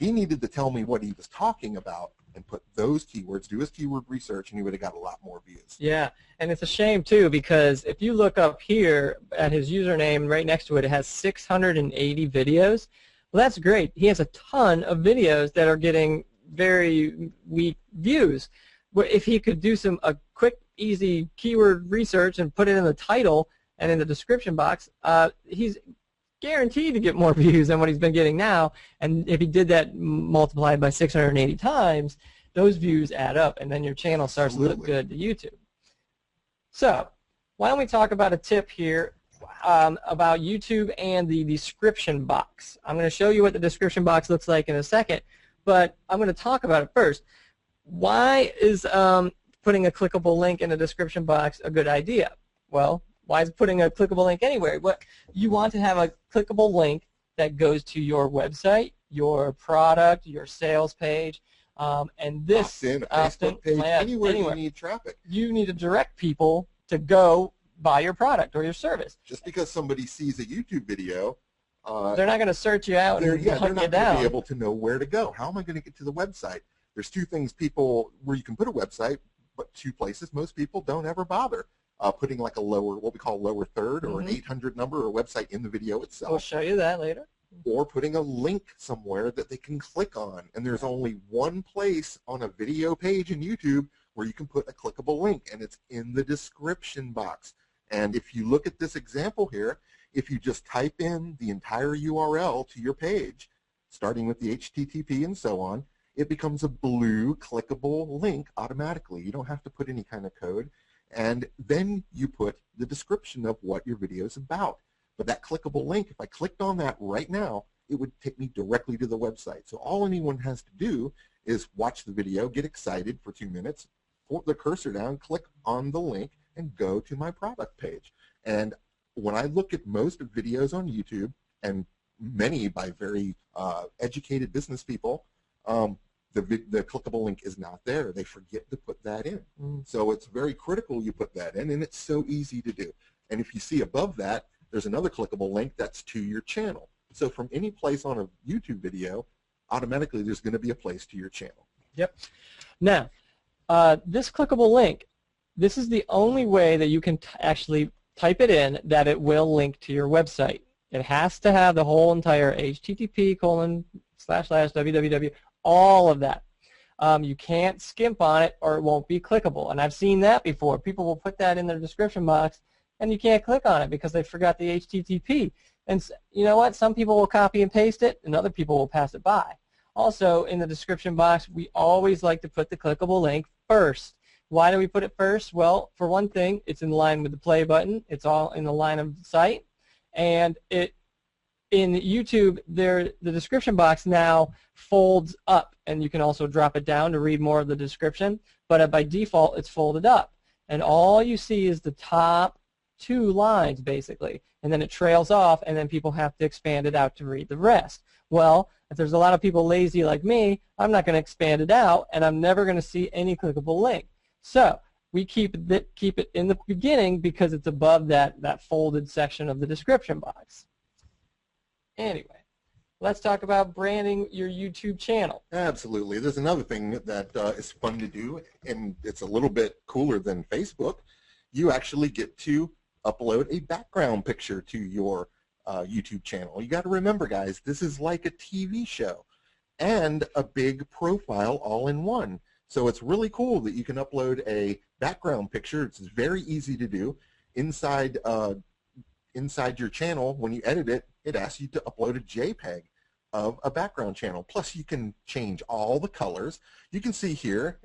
He needed to tell me what he was talking about and put those keywords, do his keyword research, and he would have got a lot more views. Yeah, and it's a shame too, because if you look up here at his username, right next to it, it has 680 videos. Well, that's great. He has a ton of videos that are getting very weak views. If he could do a quick, easy keyword research and put it in the title and in the description box, he's guaranteed to get more views than what he's been getting now. And if he did that multiplied by 680 times, those views add up, and then your channel starts to look good to YouTube. So why don't we talk about a tip here about YouTube and the description box. I'm going to show you what the description box looks like in a second, but I'm going to talk about it first. Why is putting a clickable link in the description box a good idea? Well, why is putting a clickable link anywhere? What you want to have a clickable link that goes to your website, your product, your sales page, and this Facebook page, anywhere you need traffic. You need to direct people to go buy your product or your service. Just because somebody sees a YouTube video, they're not going to search you out and hunt you down. They're not going to be able to know where to go. How am I going to get to the website? There's two things where you can put a website, but two places most people don't ever bother. Putting like a what we call lower third, or an 800 number, or a website in the video itself. We'll show you that later. Or putting a link somewhere that they can click on. And there's only one place on a video page in YouTube where you can put a clickable link, and it's in the description box. And if you look at this example here, if you just type in the entire URL to your page, starting with the HTTP and so on, it becomes a blue clickable link automatically. You don't have to put any kind of code. And then you put the description of what your video is about. But that clickable link, if I clicked on that right now, it would take me directly to the website. So all anyone has to do is watch the video, get excited for 2 minutes, put the cursor down, click on the link, and go to my product page. And when I look at most videos on YouTube, and many by very educated business people, the clickable link is not there. They forget to put that in. So it's very critical you put that in, and it's so easy to do. And if you see above that, there's another clickable link that's to your channel. So from any place on a YouTube video, automatically there's going to be a place to your channel. Yep. Now, this clickable link, this is the only way that you can actually type it in that it will link to your website. It has to have the whole entire http://www, all of that. You can't skimp on it or it won't be clickable. And I've seen that before. People will put that in their description box and you can't click on it because they forgot the HTTP. And you know what? Some people will copy and paste it and other people will pass it by. Also, in the description box, we always like to put the clickable link first. Why do we put it first? Well, for one thing, it's in line with the play button. It's all in the line of sight. And in YouTube, the description box now folds up, and you can also drop it down to read more of the description, but by default, it's folded up. And all you see is the top 2 lines, basically, and then it trails off, and then people have to expand it out to read the rest. Well, if there's a lot of people lazy like me, I'm not going to expand it out, and I'm never going to see any clickable link. So we keep it in the beginning because it's above that folded section of the description box. Anyway, let's talk about branding your YouTube channel. Absolutely. There's another thing that is fun to do, and it's a little bit cooler than Facebook. You actually get to upload a background picture to your YouTube channel. You got to remember, guys, this is like a TV show and a big profile all in one. So it's really cool that you can upload a background picture. It's very easy to do. Inside your channel, when you edit it, it asks you to upload a JPEG of a background channel. Plus, you can change all the colors. You can see here,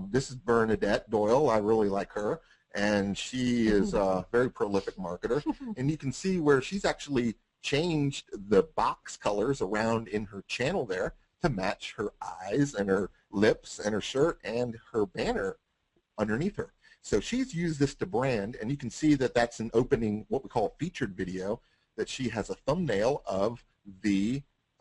this is Bernadette Doyle. I really like her, and she is a very prolific marketer. And you can see where she's actually changed the box colors around in her channel there to match her eyes and her lips and her shirt and her banner underneath her. So she's used this to brand, and you can see that that's an opening, what we call a featured video, that she has a thumbnail of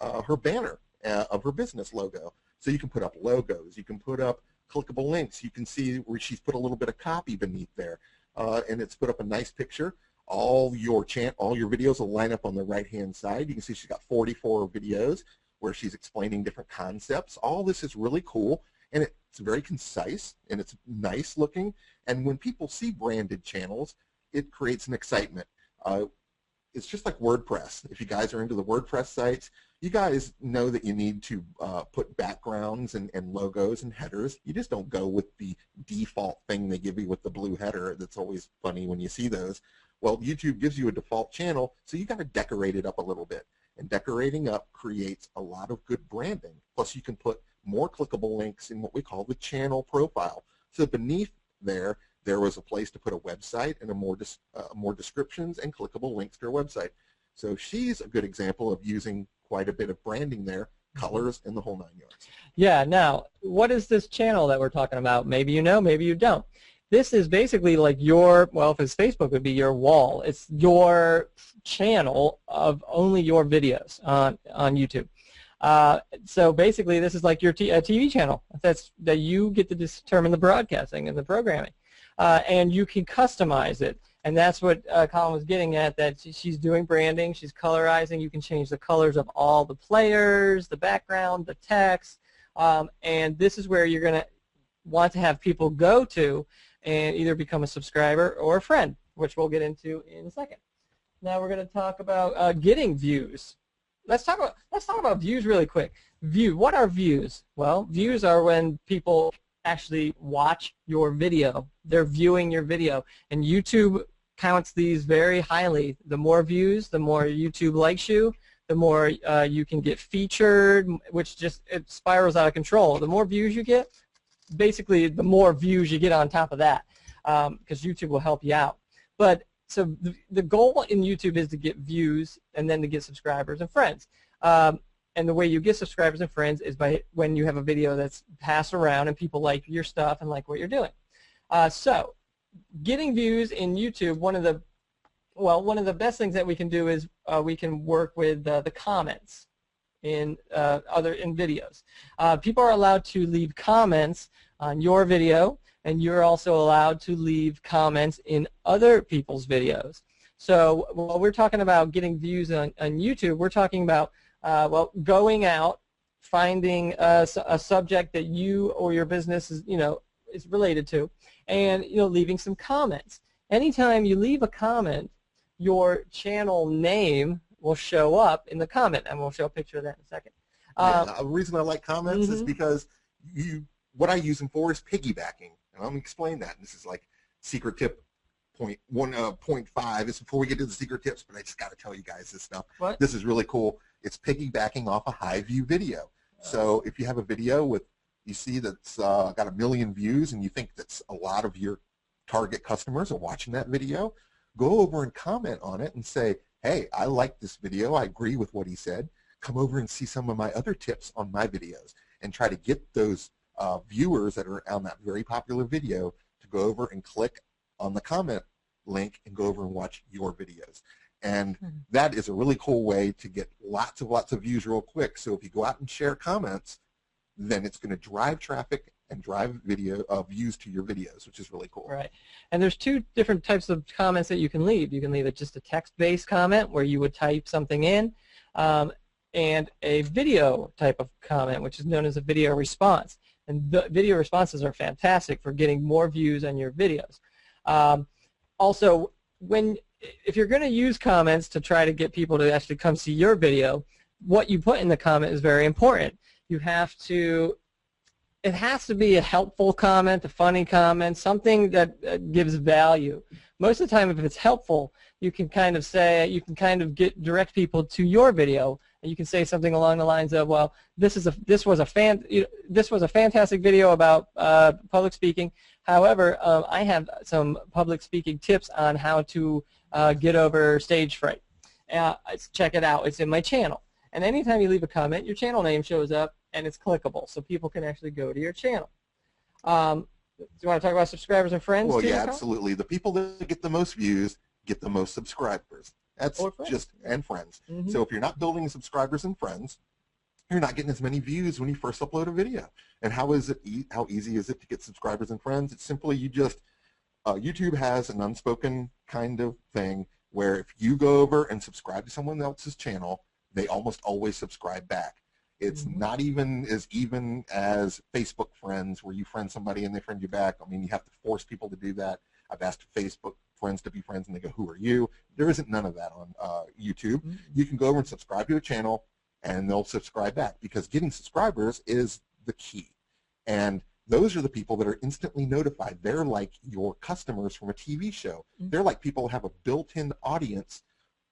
her banner of her business logo. So you can put up logos, you can put up clickable links, you can see where she's put a little bit of copy beneath there, and it's put up a nice picture. All your videos will line up on the right-hand side. You can see she's got 44 videos where she's explaining different concepts. All this is really cool, and it's very concise, and it's nice looking. And when people see branded channels, it creates an excitement. It's just like WordPress. If you guys are into the WordPress sites, you guys know that you need to put backgrounds and logos and headers. You just don't go with the default thing they give you with the blue header. That's always funny when you see those. Well, YouTube gives you a default channel, so you got to decorate it up a little bit. And decorating up creates a lot of good branding. Plus, you can put more clickable links in what we call the channel profile. So beneath there was a place to put a website and more descriptions and clickable links to her website. So she's a good example of using quite a bit of branding there, colors, and the whole 9 yards. Yeah, now, what is this channel that we're talking about? Maybe you know, maybe you don't. This is basically like your, well, if it's Facebook, it would be your wall. It's your channel of only your videos on YouTube. So basically, this is like your TV channel that you get to determine the broadcasting and the programming. And you can customize it. And that's what Colin was getting at, that she's doing branding, she's colorizing. You can change the colors of all the players, the background, the text. And this is where you're going to want to have people go to and either become a subscriber or a friend, which we'll get into in a second. Now we're going to talk about getting views. Let's talk about views really quick. What are views? Well, views are when people actually watch your video. They're viewing your video, and YouTube counts these very highly. The more views, the more YouTube likes you, the more you can get featured, which it spirals out of control. The more views you get, basically the more views you get on top of that, because YouTube will help you out. But so the goal in YouTube is to get views and then to get subscribers and friends. And the way you get subscribers and friends is by when you have a video that's passed around and people like your stuff and like what you're doing. So getting views in YouTube, one of the best things that we can do is we can work with the comments in videos. People are allowed to leave comments on your video, and you're also allowed to leave comments in other people's videos. So while we're talking about getting views on YouTube, we're talking about going out, finding a subject that you or your business is related to, and leaving some comments. Anytime you leave a comment, your channel name will show up in the comment, and we'll show a picture of that in a second. The reason I like comments is because what I use them for is piggybacking, and I'm going to explain that. This is like secret tip point 1.5. It's before we get to the secret tips, but I just got to tell you guys this stuff. What? This is really cool. It's piggybacking off a high view video. So if you have a video you see that's got 1 million views, and you think that's a lot of your target customers are watching that video, go over and comment on it and say, hey, I like this video. I agree with what he said. Come over and see some of my other tips on my videos, and try to get those viewers that are on that very popular video to go over and click on the comment link and go over and watch your videos. And that is a really cool way to get lots of views real quick. So if you go out and share comments, then it's going to drive traffic and drive views to your videos, which is really cool. Right. And there's two different types of comments that you can leave. You can leave it just a text-based comment where you would type something in, and a video type of comment, which is known as a video response. And the video responses are fantastic for getting more views on your videos. Also, if you're going to use comments to try to get people to actually come see your video, what you put in the comment is very important. It has to be a helpful comment, a funny comment, something that gives value. Most of the time, if it's helpful, you can kind of direct people to your video, and you can say something along the lines of, well, this was a fantastic video about public speaking. However, I have some public speaking tips on how to get over stage fright. Check it out. It's in my channel. And anytime you leave a comment, your channel name shows up, and it's clickable, so people can actually go to your channel. Do you want to talk about subscribers and friends? Well, too, yeah, Carl? absolutely. The people that get the most views get the most subscribers. That's and friends. So if you're not building subscribers and friends, you're not getting as many views when you first upload a video. And how easy is it to get subscribers and friends? It's simply YouTube has an unspoken kind of thing where if you go over and subscribe to someone else's channel, they almost always subscribe back. It's not even as Facebook friends, where you friend somebody and they friend you back. I mean, you have to force people to do that. I've asked Facebook friends to be friends, and they go, "Who are you?" There isn't none of that on YouTube. You can go over and subscribe to a channel, and they'll subscribe back, because getting subscribers is the key. And those are the people that are instantly notified. They're like your customers from a TV show. They're like people who have a built-in audience.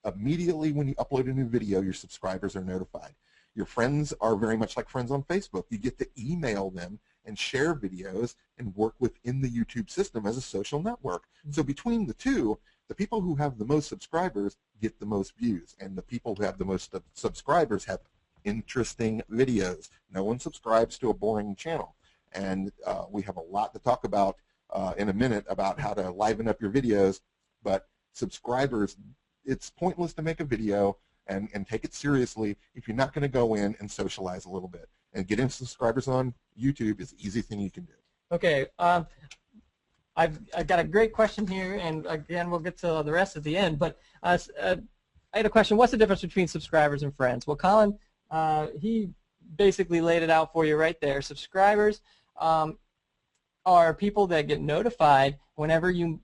Immediately when you upload a new video, your subscribers are notified. Your friends are very much like friends on Facebook. You get to email them and share videos and work within the YouTube system as a social network. So between the two, the people who have the most subscribers get the most views, and the people who have the most subscribers have interesting videos. No one subscribes to a boring channel. And we have a lot to talk about in a minute about how to liven up your videos, but subscribers, it's pointless to make a video and take it seriously if you're not going to go in and socialize a little bit. And getting subscribers on YouTube is the easy thing you can do. Okay, I've got a great question here, and again, we'll get to the rest at the end, but I had a question. What's the difference between subscribers and friends? Well, Colin, he basically laid it out for you right there. Subscribers are people that get notified whenever you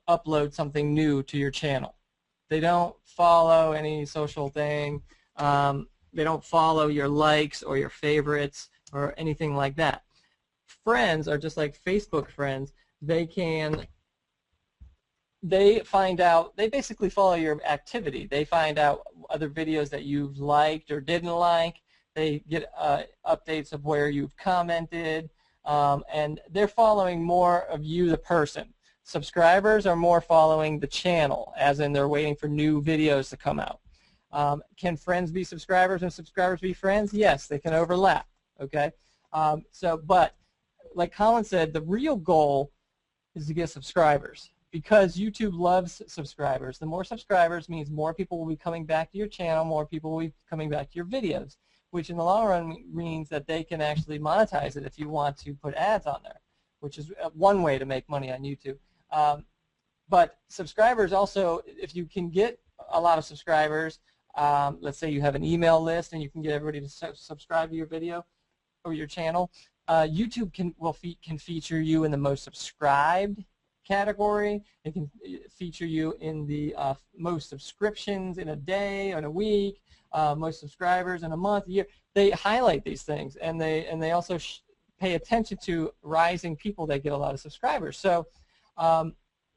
upload something new to your channel. They don't follow any social thing. They don't follow your likes or your favorites or anything like that. Friends are just like Facebook friends. They find out, they basically follow your activity. They find out other videos that you've liked or didn't like. They get updates of where you've commented, and they're following more of you, the person. Subscribers are more following the channel, as in they're waiting for new videos to come out. Can friends be subscribers and subscribers be friends? Yes, they can overlap. Okay, but like Colin said, the real goal is to get subscribers, because YouTube loves subscribers. The more subscribers means more people will be coming back to your channel, more people will be coming back to your videos, which in the long run means that they can actually monetize it if you want to put ads on there, which is one way to make money on YouTube. But subscribers also, if you can get a lot of subscribers, let's say you have an email list and you can get everybody to subscribe to your video or your channel, YouTube can feature you in the most subscribed category. It can feature you in the most subscriptions in a day, in a week, most subscribers in a month, a year. They highlight these things, and they also pay attention to rising people that get a lot of subscribers. So,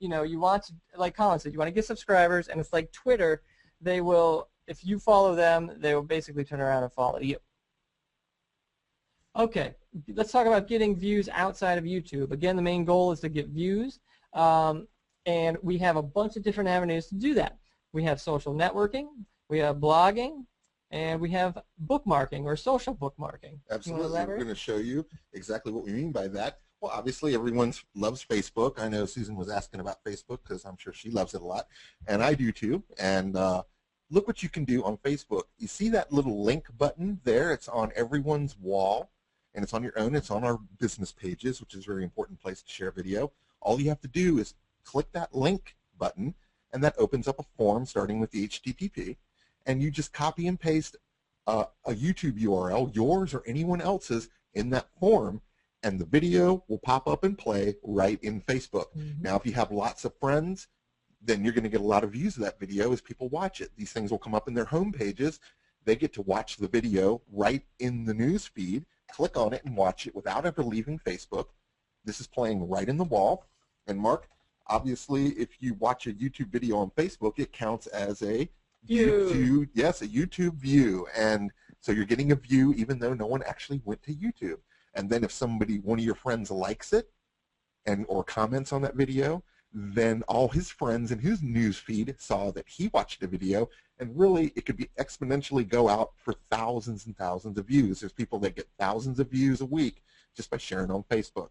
you know, you want to, like Colin said, you want to get subscribers, and it's like Twitter. They will, if you follow them, they will basically turn around and follow you. Okay, let's talk about getting views outside of YouTube. Again, the main goal is to get views, and we have a bunch of different avenues to do that. We have social networking, we have blogging, and we have bookmarking or social bookmarking. Absolutely. We're going to show you exactly what we mean by that. Well, obviously, everyone loves Facebook. I know Susan was asking about Facebook because I'm sure she loves it a lot, and I do too. And look what you can do on Facebook. You see that little link button there? It's on everyone's wall, and it's on your own. It's on our business pages, which is a very important place to share video. All you have to do is click that link button, and that opens up a form starting with the HTTP, and you just copy and paste a YouTube URL, yours or anyone else's, in that form, and the video will pop up and play right in Facebook. Now, if you have lots of friends, then you're going to get a lot of views of that video as people watch it. These things will come up in their home pages. They get to watch the video right in the news feed, click on it, and watch it without ever leaving Facebook. This is playing right in the wall. And Mark, obviously, if you watch a YouTube video on Facebook, it counts as a YouTube, yes, a YouTube view. And so you're getting a view even though no one actually went to YouTube. And then if one of your friends likes it or comments on that video, then all his friends in his news feed saw that he watched a video, and really it could be exponentially go out for thousands and thousands of views. There's people that get thousands of views a week just by sharing on Facebook.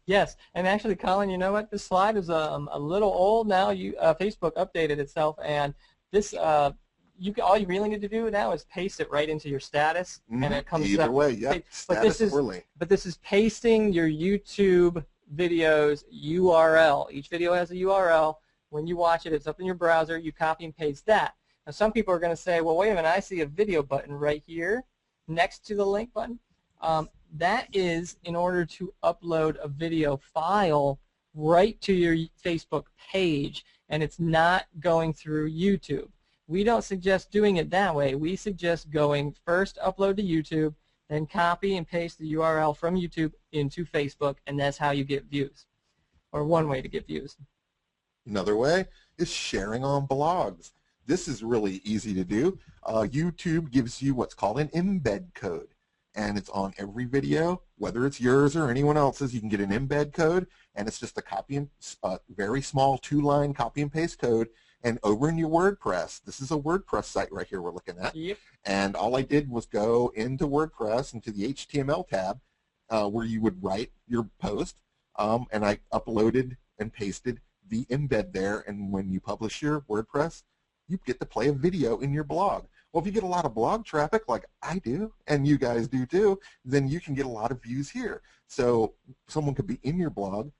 Yes, and actually, Colin, you know what? This slide is a little old now. Facebook updated itself, and this all you really need to do now is paste it right into your status, and it comes either up. way. Yeah, but this is pasting your YouTube video's URL. Each video has a URL. When you watch it, it's up in your browser. You copy and paste that. Now, some people are going to say, well, wait a minute, I see a video button right here. next to the link button, that is in order to upload a video file right to your Facebook page, and it's not going through YouTube. We don't suggest doing it that way. We suggest going first upload to YouTube, then copy and paste the URL from YouTube into Facebook, and that's how you get views, or one way to get views. Another way is sharing on blogs. This is really easy to do. YouTube gives you what's called an embed code, and it's on every video, whether it's yours or anyone else's. You can get an embed code, and it's just a copy and very small 2-line copy and paste code. And over in your WordPress, this is a WordPress site right here we're looking at. Yep. And all I did was go into WordPress, into the HTML tab, where you would write your post, and I uploaded and pasted the embed there. And when you publish your WordPress, you get to play a video in your blog. Well, if you get a lot of blog traffic like I do, and you guys do too, then you can get a lot of views here. So someone could be in your blog.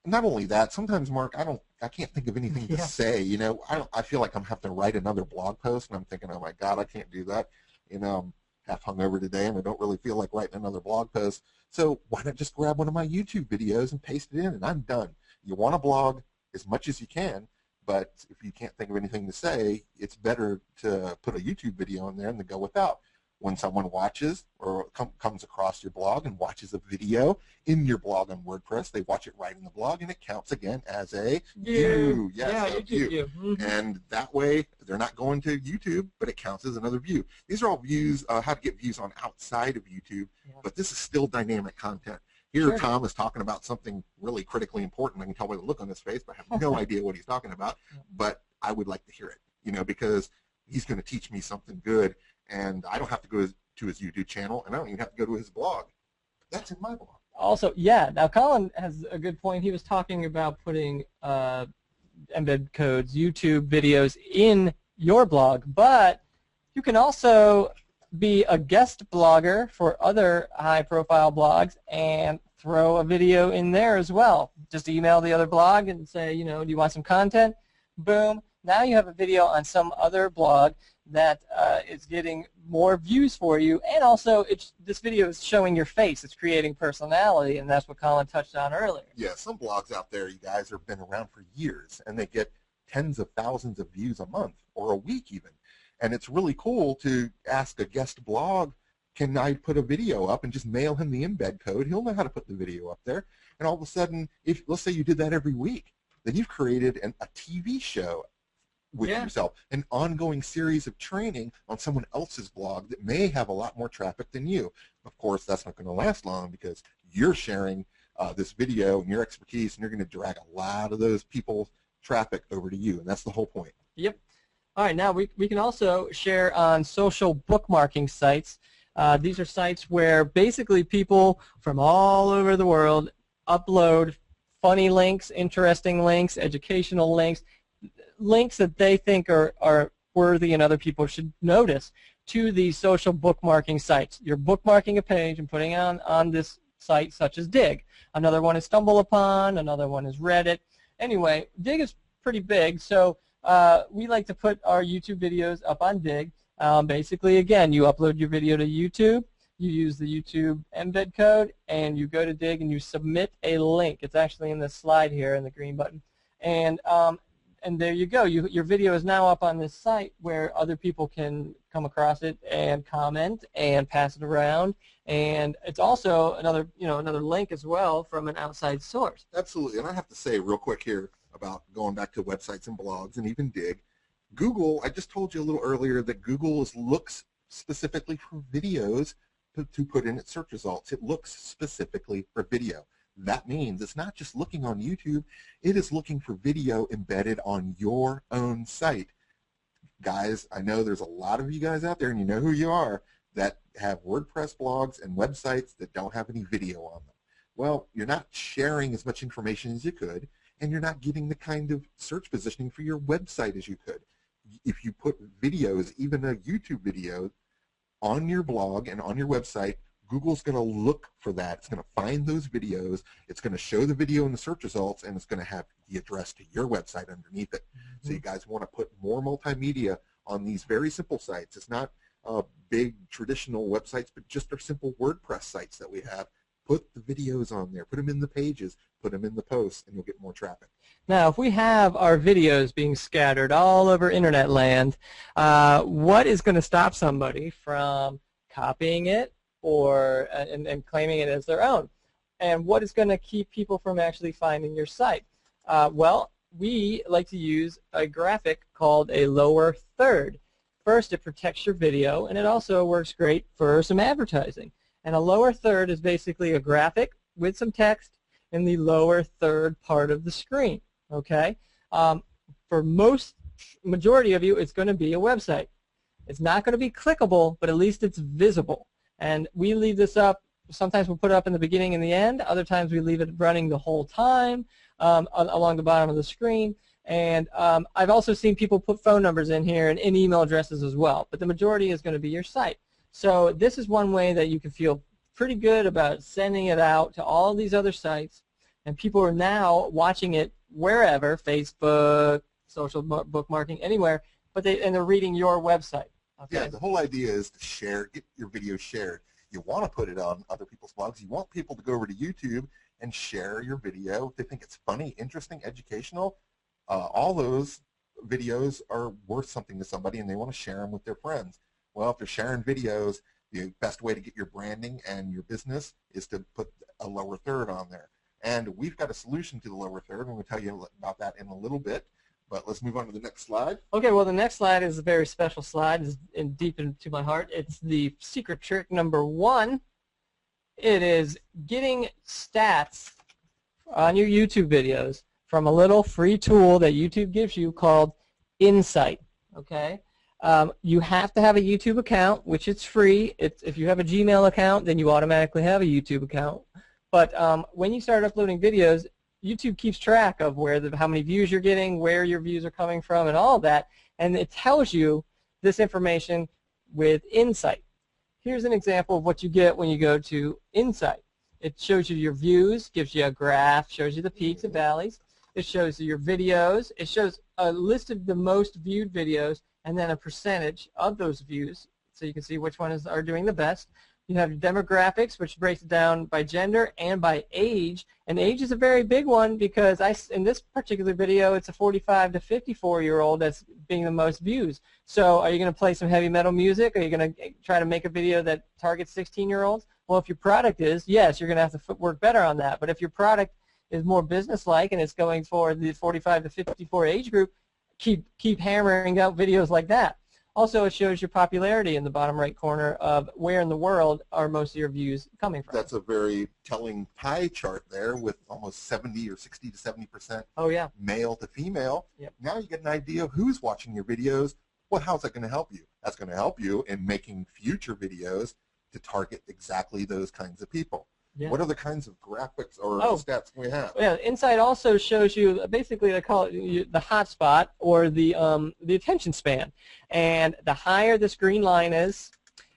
Not only that, sometimes, Mark, I can't think of anything to say. You know, I feel like I'm having to write another blog post, and I'm thinking, oh my God, I can't do that. You know, I'm half hungover today, and I don't really feel like writing another blog post. So why not just grab one of my YouTube videos and paste it in, and I'm done. You want to blog as much as you can, but if you can't think of anything to say, it's better to put a YouTube video in there than to go without. When someone watches or comes across your blog and watches a video in your blog on WordPress, they watch it right in the blog, and it counts again as a view. Yes, yeah, a view. Mm-hmm. And that way, they're not going to YouTube, but it counts as another view. These are all views, how to get views on outside of YouTube, but this is still dynamic content. Here, Tom is talking about something really critically important. I can tell by the look on his face, but I have no idea what he's talking about. But I would like to hear it, you know, because he's going to teach me something good. And I don't have to go to his YouTube channel, and I don't even have to go to his blog. That's in my blog. Also, yeah, now Colin has a good point. He was talking about putting embed codes, YouTube videos in your blog, but you can also be a guest blogger for other high-profile blogs and throw a video in there as well. Just email the other blog and say, you know, do you want some content? Boom. Now you have a video on some other blog that is getting more views for you, and also this video is showing your face. It's creating personality, and that's what Colin touched on earlier. Yeah, some blogs out there, you guys, have been around for years, and they get tens of thousands of views a month or a week even. And it's really cool to ask a guest blog, can I put a video up, and just mail him the embed code. He'll know how to put the video up there. And all of a sudden, if let's say you did that every week, then you've created a TV show with yourself, an ongoing series of training on someone else's blog that may have a lot more traffic than you. Of course, that's not going to last long because you're sharing this video and your expertise, and you're going to drag a lot of those people's traffic over to you, and that's the whole point. Yep. All right, now we can also share on social bookmarking sites. These are sites where basically people from all over the world upload funny links, interesting links, educational links, links that they think are worthy and other people should notice to these social bookmarking sites. You're bookmarking a page and putting it on this site such as Dig. Another one is StumbleUpon, another one is Reddit. Anyway, Dig is pretty big, so we like to put our YouTube videos up on Dig. Basically, again, you upload your video to YouTube, you use the YouTube embed code, and you go to Dig and you submit a link. It's actually in this slide here in the green button. And there you go. Your video is now up on this site where other people can come across it and comment and pass it around. And it's also another link as well from an outside source. Absolutely. And I have to say real quick here about going back to websites and blogs and even Dig. Google, I just told you a little earlier that Google looks specifically for videos to put in its search results. It looks specifically for video. That means it's not just looking on YouTube, it is looking for video embedded on your own site. Guys, I know there's a lot of you guys out there, and you know who you are, that have WordPress blogs and websites that don't have any video on them. Well, you're not sharing as much information as you could, and you're not getting the kind of search positioning for your website as you could. If you put videos, even a YouTube video, on your blog and on your website, Google's going to look for that. It's going to find those videos. It's going to show the video in the search results, and it's going to have the address to your website underneath it. So you guys want to put more multimedia on these very simple sites. It's not big traditional websites, but just our simple WordPress sites that we have. Put the videos on there. Put them in the pages. Put them in the posts, and you'll get more traffic. Now, if we have our videos being scattered all over internet land, what is going to stop somebody from copying it or and claiming it as their own? And what is going to keep people from actually finding your site? Well, we like to use a graphic called a lower third. First, it protects your video, and it also works great for some advertising. And a lower third is basically a graphic with some text in the lower third part of the screen. Okay? For majority of you, it's going to be a website. It's not going to be clickable, but at least it's visible. And we leave this up. Sometimes we'll put it up in the beginning and the end. Other times we leave it running the whole time along the bottom of the screen. And I've also seen people put phone numbers in here and email addresses as well. But the majority is going to be your site. So this is one way that you can feel pretty good about sending it out to all these other sites. And people are now watching it wherever, Facebook, social bookmarking, anywhere, but they're reading your website. Okay? Yeah, the whole idea is to share, get your video shared. You want to put it on other people's blogs. You want people to go over to YouTube and share your video if they think it's funny, interesting, educational. All those videos are worth something to somebody, and they want to share them with their friends. Well, if they're sharing videos, the best way to get your branding and your business is to put a lower third on there. And we've got a solution to the lower third, and we'll tell you about that in a little bit. But let's move on to the next slide. Okay, well, the next slide is a very special slide. It's deep into my heart. It's the secret trick number 1. It is getting stats on your YouTube videos from a little free tool that YouTube gives you called Insight. Okay, you have to have a YouTube account, which it's free. If you have a Gmail account, then you automatically have a YouTube account. But when you start uploading videos, YouTube keeps track of how many views you're getting, where your views are coming from, and all of that, and it tells you this information with Insight. Here's an example of what you get when you go to Insight. It shows you your views, gives you a graph, shows you the peaks and valleys. It shows you your videos. It shows a list of the most viewed videos and then a percentage of those views, so you can see which ones are doing the best. You have demographics, which breaks it down by gender and by age. And age is a very big one because in this particular video, it's a 45 to 54-year-old that's being the most views. So are you going to play some heavy metal music? Are you going to try to make a video that targets 16-year-olds? Well, if your product is, yes, you're going to have to work better on that. But if your product is more business-like and it's going for the 45 to 54 age group, keep hammering out videos like that. Also, it shows your popularity in the bottom right corner of where in the world are most of your views coming from. That's a very telling pie chart there with almost 70 or 60 to 70% male to female. Yep. Now you get an idea of who's watching your videos. Well, how's that going to help you? That's going to help you in making future videos to target exactly those kinds of people. Yeah. What other kinds of graphics or stats can we have? Yeah, Insight also shows you, basically they call it the hotspot or the attention span. And the higher this green line is,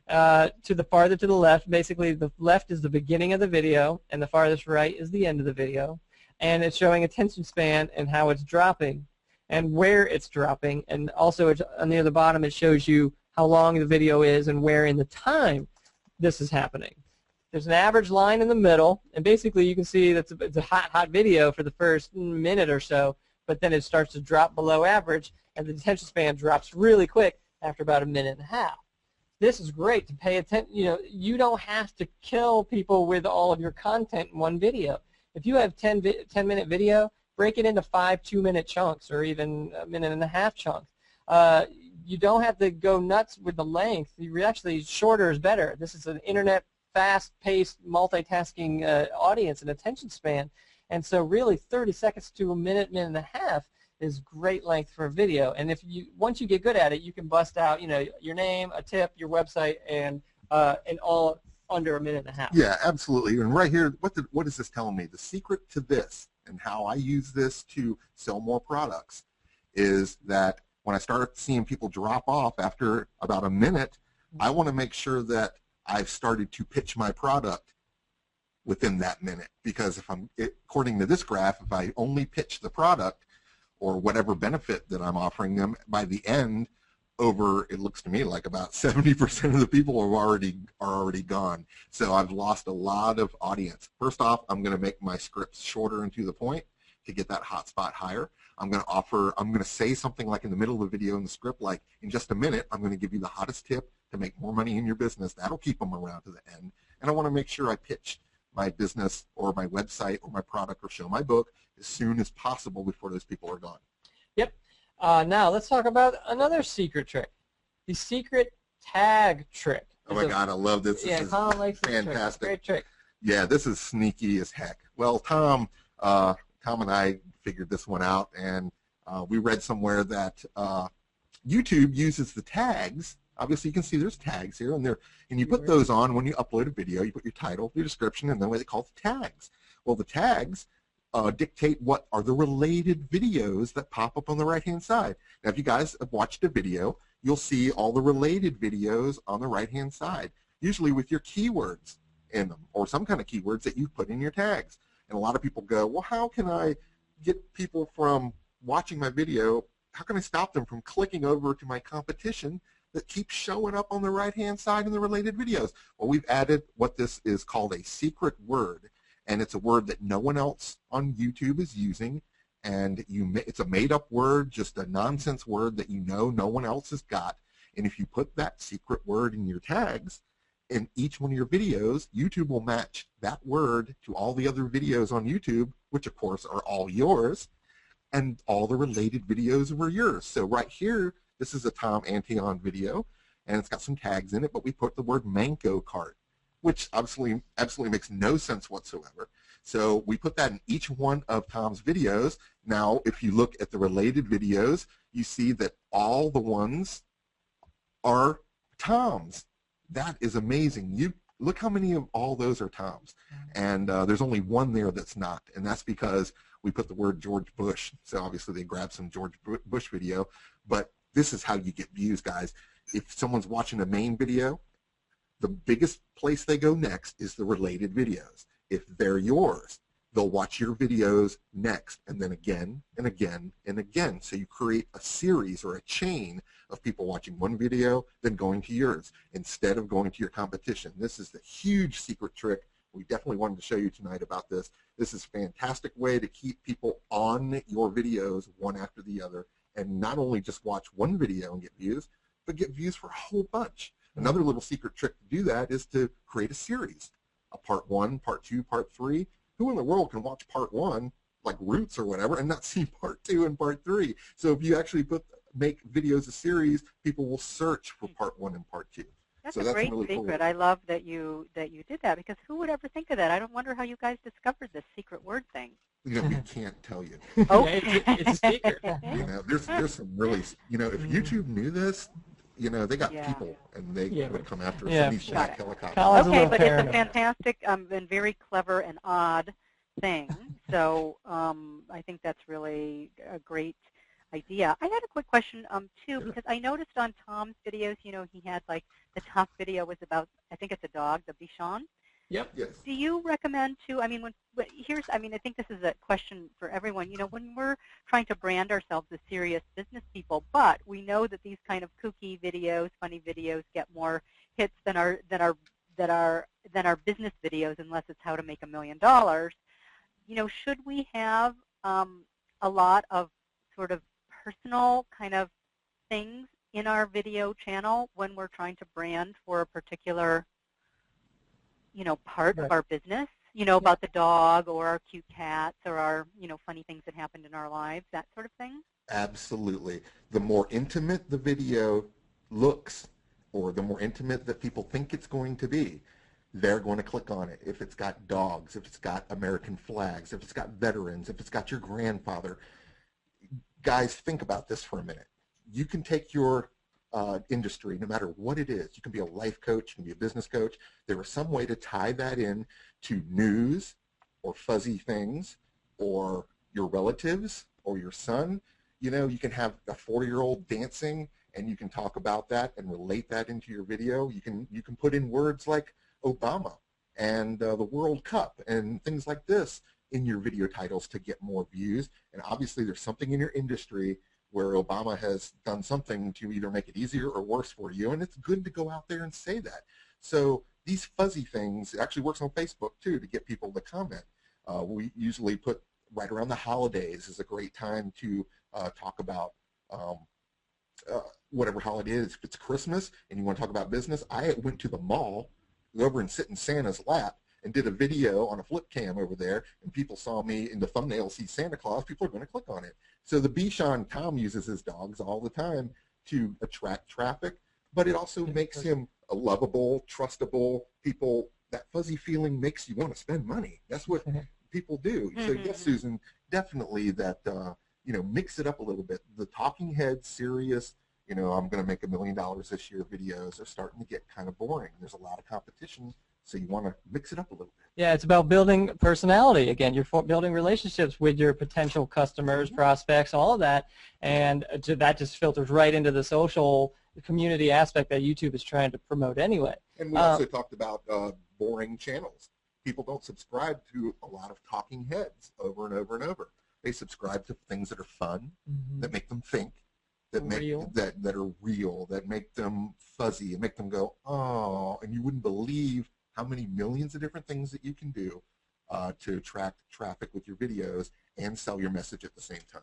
to the farther to the left, basically the left is the beginning of the video and the farthest right is the end of the video. And it's showing attention span and how it's dropping and where it's dropping. And also near the bottom it shows you how long the video is and where in the time this is happening. There's an average line in the middle, and basically you can see that it's a hot video for the first minute or so, but then it starts to drop below average, and the attention span drops really quick after about a minute and a half. This is great to pay attention. You don't have to kill people with all of your content in one video. If you have 10-minute video, break it into 5 2-minute chunks or even a minute and a half chunks. You don't have to go nuts with the length. Actually, shorter is better. This is an internet fast-paced, multitasking audience and attention span, and so really 30 seconds to a minute, minute and a half is great length for a video. And once you get good at it, you can bust out, your name, a tip, your website, and all under a minute and a half. Yeah, absolutely. And right here, what is this telling me? The secret to this and how I use this to sell more products is that when I start seeing people drop off after about a minute, I want to make sure that I've started to pitch my product within that minute, because according to this graph, if I only pitch the product or whatever benefit that I'm offering them, by the end over, it looks to me like about 70% of the people are already gone. So I've lost a lot of audience. First off, I'm going to make my scripts shorter and to the point to get that hotspot higher. I'm going to say something like in the middle of the video in the script, like, in just a minute, I'm going to give you the hottest tip to make more money in your business. That'll keep them around to the end. And I want to make sure I pitch my business or my website or my product or show my book as soon as possible before those people are gone. Yep. Now let's talk about another secret trick, the secret tag trick. Oh my God, I love this. This is Tom likes this fantastic. Great trick. Yeah, this is sneaky as heck. Well, Tom and I figured this one out, and we read somewhere that YouTube uses the tags. Obviously, you can see there's tags here, and you put those on when you upload a video. You put your title, your description, and then what they call the tags. Well, the tags dictate what are the related videos that pop up on the right-hand side. Now, if you guys have watched a video, you'll see all the related videos on the right-hand side, usually with your keywords in them or some kind of keywords that you've put in your tags. And a lot of people go, well, how can I get people from watching my video? How can I stop them from clicking over to my competition that keeps showing up on the right-hand side in the related videos? Well, we've added what this is called a secret word. And it's a word that no one else on YouTube is using, and it's a made-up word, just a nonsense word that no one else has got. And if you put that secret word in your tags, in each one of your videos, YouTube will match that word to all the other videos on YouTube, which of course are all yours, and all the related videos were yours. So right here, this is a Tom Antion video, and it's got some tags in it, but we put the word Mango Cart, which absolutely makes no sense whatsoever. So we put that in each one of Tom's videos. Now, if you look at the related videos, you see that all the ones are Tom's. That is amazing. You look how many of all those are Tom's. And there's only one there that's not, and that's because we put the word George Bush. So obviously they grabbed some George Bush video, but this is how you get views, guys. If someone's watching a main video, the biggest place they go next is the related videos. If they're yours, they'll watch your videos next, and then again and again and again. So you create a series or a chain of people watching one video, then going to yours, instead of going to your competition. This is the huge secret trick. We definitely wanted to show you tonight about this. This is a fantastic way to keep people on your videos one after the other, and not only just watch one video and get views, but get views for a whole bunch. Another little secret trick to do that is to create a series, a part 1, part 2, part 3. Who in the world can watch part 1, like Roots or whatever, and not see part 2 and part 3? So if you actually make videos a series, people will search for part 1 and part 2. That's so a that's great really secret. cool. I love that you did that, because who would ever think of that? I don't wonder how you guys discovered this secret word thing. We can't tell you. Oh, it's a secret. There's some really, if YouTube knew this, they got people, and they would come after us in these black helicopters. Okay, but it's a fantastic and very clever and odd thing. So I think that's really a great idea. I had a quick question too, because I noticed on Tom's videos, he had like the top video was about, I think it's a dog, the Bichon. Yep. Yes. Do you recommend to, I think this is a question for everyone, when we're trying to brand ourselves as serious business people, but we know that these kind of kooky videos, funny videos get more hits than our business videos, unless it's how to make $1 million. Should we have a lot of sort of personal kind of things in our video channel when we're trying to brand for a particular part of our business, about the dog or our cute cats or our, funny things that happened in our lives, that sort of thing? Absolutely. The more intimate the video looks, or the more intimate that people think it's going to be, they're going to click on it. If it's got dogs, if it's got American flags, if it's got veterans, if it's got your grandfather. Guys, think about this for a minute. You can take your industry, no matter what it is. You can be a life coach, you can be a business coach. There is some way to tie that in to news or fuzzy things or your relatives or your son. You can have a 40-year-old dancing, and you can talk about that and relate that into your video. You can put in words like Obama and the World Cup and things like this in your video titles to get more views. And obviously there's something in your industry where Obama has done something to either make it easier or worse for you, and it's good to go out there and say that. So these fuzzy things, it actually works on Facebook too to get people to comment. We usually put right around the holidays is a great time to talk about whatever holiday it is. If it's Christmas and you want to talk about business, I went to the mall, go over and sit in Santa's lap, and did a video on a flip cam over there, and people saw me in the thumbnail see Santa Claus. People are going to click on it. So the Bichon Tom uses his dogs all the time to attract traffic, but it also makes him a lovable, trustable. People, that fuzzy feeling makes you want to spend money. That's what people do. So yes, Susan, definitely that, you know, mix it up a little bit. The talking head, serious, you know, I'm going to make $1 million this year videos are starting to get kind of boring. There's a lot of competition, so you want to mix it up a little bit. Yeah, it's about building personality. Again, you're building relationships with your potential customers, prospects, all of that, and that just filters right into the social community aspect that YouTube is trying to promote anyway. And we also talked about boring channels. People don't subscribe to a lot of talking heads over and over and over. They subscribe to things that are fun, that make them think, that make that are real, that make them fuzzy, and make them go, oh, and you wouldn't believe how many millions of different things that you can do to attract traffic with your videos and sell your message at the same time.